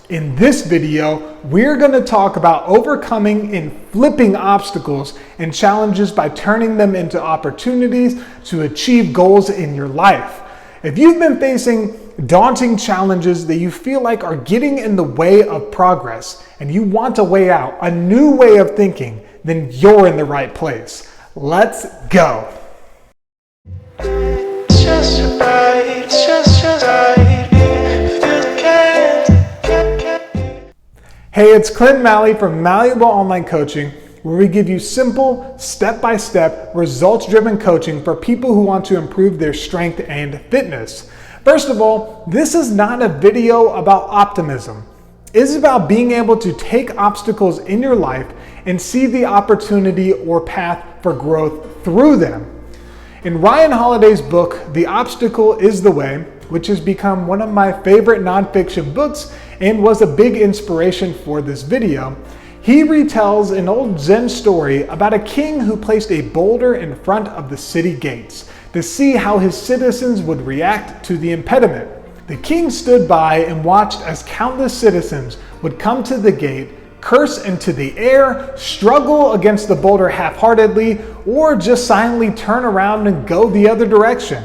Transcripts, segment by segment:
In this video, we're going to talk about overcoming and flipping obstacles and challenges by turning them into opportunities to achieve goals in your life. If you've been facing daunting challenges that you feel like are getting in the way of progress and you want a way out, a new way of thinking, then you're in the right place. Let's go. It's just right, it's just right. Hey, it's Clint from Malleable Online Coaching, where we give you simple, step-by-step, results-driven coaching for people who want to improve their strength and fitness. First of all, this is not a video about optimism. It's about being able to take obstacles in your life and see the opportunity or path for growth through them. In Ryan Holiday's book, The Obstacle is the Way, which has become one of my favorite nonfiction books and was a big inspiration for this video, he retells an old Zen story about a king who placed a boulder in front of the city gates to see how his citizens would react to the impediment. The king stood by and watched as countless citizens would come to the gate, curse into the air, struggle against the boulder half-heartedly, or just silently turn around and go the other direction.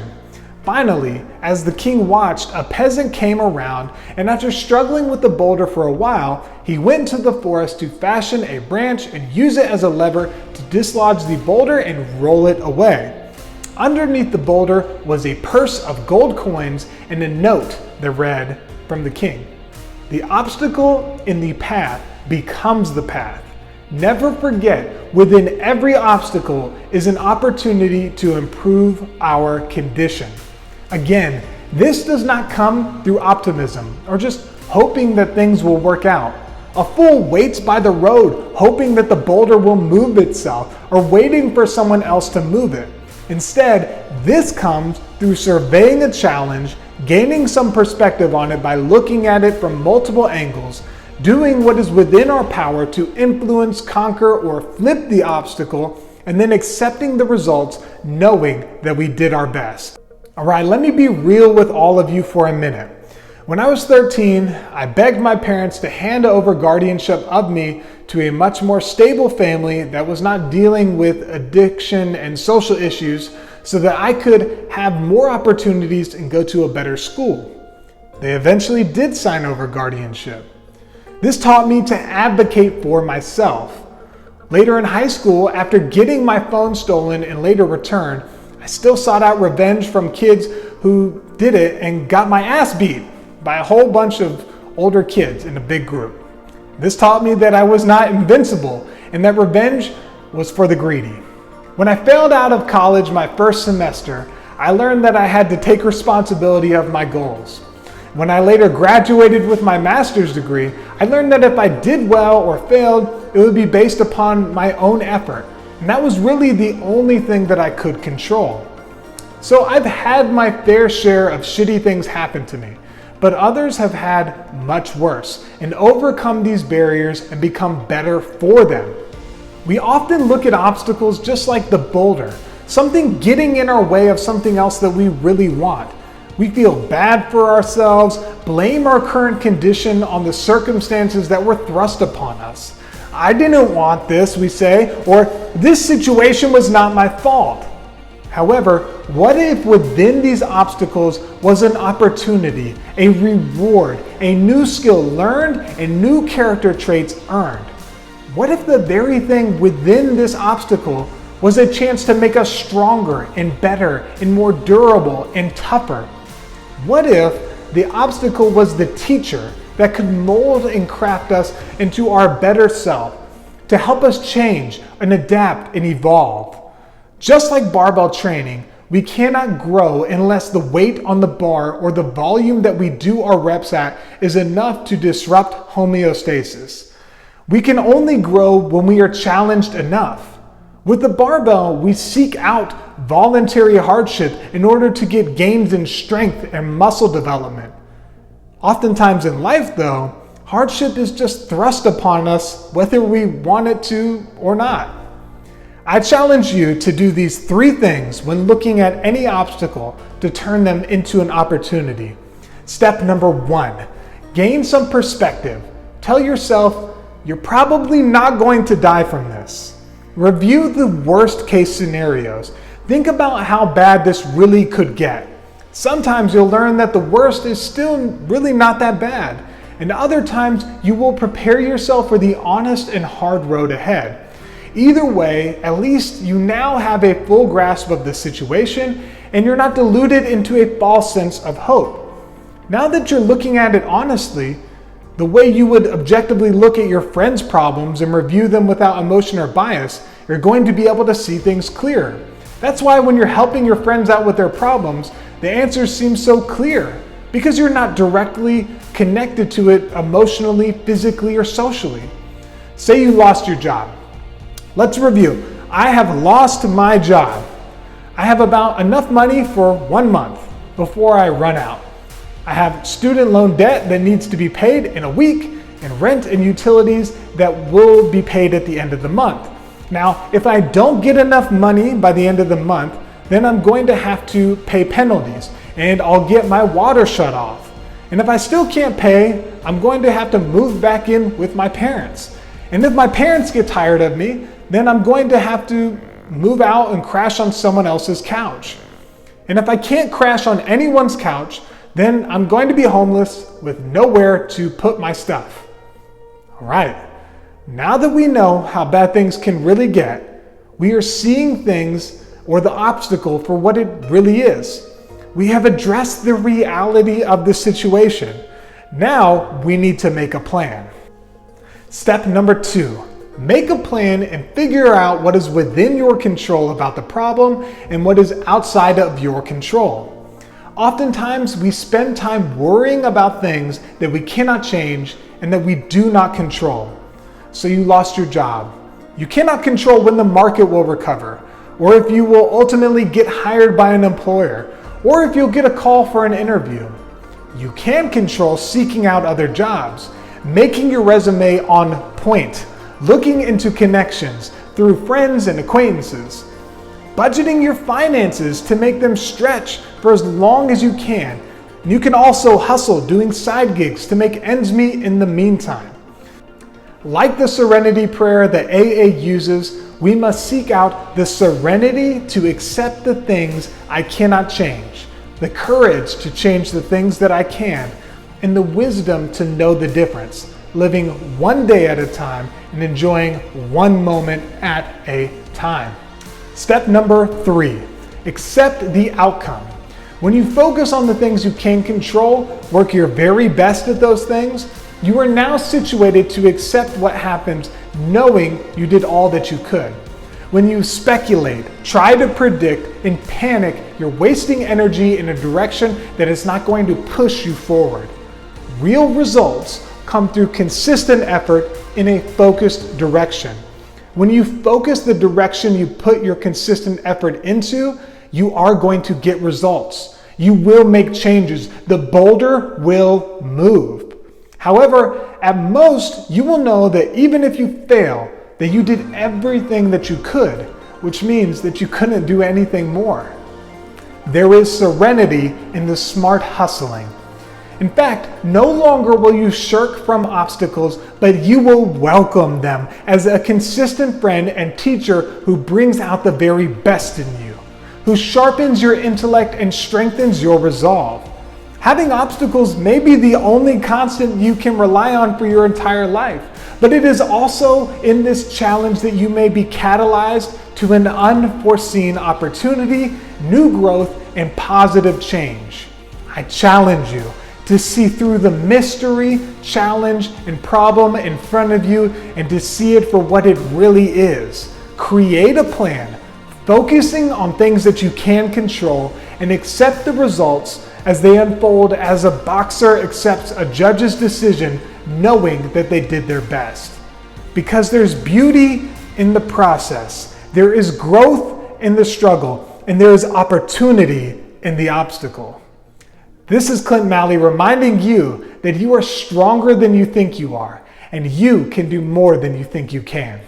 Finally, as the king watched, a peasant came around, and after struggling with the boulder for a while, he went to the forest to fashion a branch and use it as a lever to dislodge the boulder and roll it away. Underneath the boulder was a purse of gold coins and a note that read from the king. The obstacle in the path becomes the path. Never forget, within every obstacle is an opportunity to improve our condition. Again, this does not come through optimism or just hoping that things will work out. A fool waits by the road hoping that the boulder will move itself or waiting for someone else to move it. Instead, this comes through surveying a challenge, gaining some perspective on it by looking at it from multiple angles, doing what is within our power to influence, conquer, or flip the obstacle, and then accepting the results knowing that we did our best. All right, let me be real with all of you for a minute. When I was 13, I begged my parents to hand over guardianship of me to a much more stable family that was not dealing with addiction and social issues so that I could have more opportunities and go to a better school. They eventually did sign over guardianship. This taught me to advocate for myself. Later in high school, after getting my phone stolen and later returned, I still sought out revenge from kids who did it and got my ass beat by a whole bunch of older kids in a big group. This taught me that I was not invincible and that revenge was for the greedy. When I failed out of college my first semester, I learned that I had to take responsibility of my goals. When I later graduated with my master's degree, I learned that if I did well or failed, it would be based upon my own effort. And that was really the only thing that I could control. So I've had my fair share of shitty things happen to me, but others have had much worse and overcome these barriers and become better for them. We often look at obstacles just like the boulder, something getting in our way of something else that we really want. We feel bad for ourselves, blame our current condition on the circumstances that were thrust upon us. I didn't want this, we say, or this situation was not my fault. However, what if within these obstacles was an opportunity, a reward, a new skill learned, and new character traits earned? What if the very thing within this obstacle was a chance to make us stronger and better and more durable and tougher? What if the obstacle was the teacher that could mold and craft us into our better self to help us change and adapt and evolve? Just like barbell training, we cannot grow unless the weight on the bar or the volume that we do our reps at is enough to disrupt homeostasis. We can only grow when we are challenged enough. With the barbell, we seek out voluntary hardship in order to get gains in strength and muscle development. Oftentimes in life though, hardship is just thrust upon us whether we want it to or not. I challenge you to do these 3 things when looking at any obstacle to turn them into an opportunity. Step number 1, Gain some perspective. Tell yourself you're probably not going to die from this. Review the worst case scenarios. Think about how bad this really could get. Sometimes you'll learn that the worst is still really not that bad, and other times you will prepare yourself for the honest and hard road ahead. Either way, at least you now have a full grasp of the situation and you're not deluded into a false sense of hope. Now that you're looking at it honestly, the way you would objectively look at your friends' problems and review them without emotion or bias, you're going to be able to see things clearer. That's why when you're helping your friends out with their problems, the answers seem so clear, because you're not directly connected to it emotionally, physically, or socially. Say you lost your job. Let's review. I have lost my job. I have about enough money for 1 month before I run out. I have student loan debt that needs to be paid in a week, and rent and utilities that will be paid at the end of the month. Now, if I don't get enough money by the end of the month, then I'm going to have to pay penalties and I'll get my water shut off. And if I still can't pay, I'm going to have to move back in with my parents. And if my parents get tired of me, then I'm going to have to move out and crash on someone else's couch. And if I can't crash on anyone's couch, then I'm going to be homeless with nowhere to put my stuff. All right, now that we know how bad things can really get, we are seeing things or the obstacle for what it really is. We have addressed the reality of the situation. Now we need to make a plan. Step number 2, make a plan and figure out what is within your control about the problem and what is outside of your control. Oftentimes we spend time worrying about things that we cannot change and that we do not control. So you lost your job. You cannot control when the market will recover, or if you will ultimately get hired by an employer, or if you'll get a call for an interview. You can control seeking out other jobs, making your resume on point, looking into connections through friends and acquaintances, budgeting your finances to make them stretch for as long as you can. You can also hustle doing side gigs to make ends meet in the meantime. Like the serenity prayer that AA uses, we must seek out the serenity to accept the things I cannot change, the courage to change the things that I can, and the wisdom to know the difference, living one day at a time and enjoying one moment at a time. Step number 3, accept the outcome. When you focus on the things you can control, work your very best at those things, you are now situated to accept what happens, knowing you did all that you could. When you speculate, try to predict, and panic, you're wasting energy in a direction that is not going to push you forward. Real results come through consistent effort in a focused direction. When you focus the direction you put your consistent effort into, you are going to get results. You will make changes. The boulder will move. However, at most, you will know that even if you fail, that you did everything that you could, which means that you couldn't do anything more. There is serenity in the smart hustling. In fact, no longer will you shirk from obstacles, but you will welcome them as a consistent friend and teacher who brings out the very best in you, who sharpens your intellect and strengthens your resolve. Having obstacles may be the only constant you can rely on for your entire life, but it is also in this challenge that you may be catalyzed to an unforeseen opportunity, new growth, and positive change. I challenge you to see through the mystery, challenge, and problem in front of you and to see it for what it really is. Create a plan, focusing on things that you can control, and accept the results as they unfold as a boxer accepts a judge's decision, knowing that they did their best. Because there's beauty in the process, there is growth in the struggle, and there is opportunity in the obstacle. This is Clint Malley reminding you that you are stronger than you think you are, and you can do more than you think you can.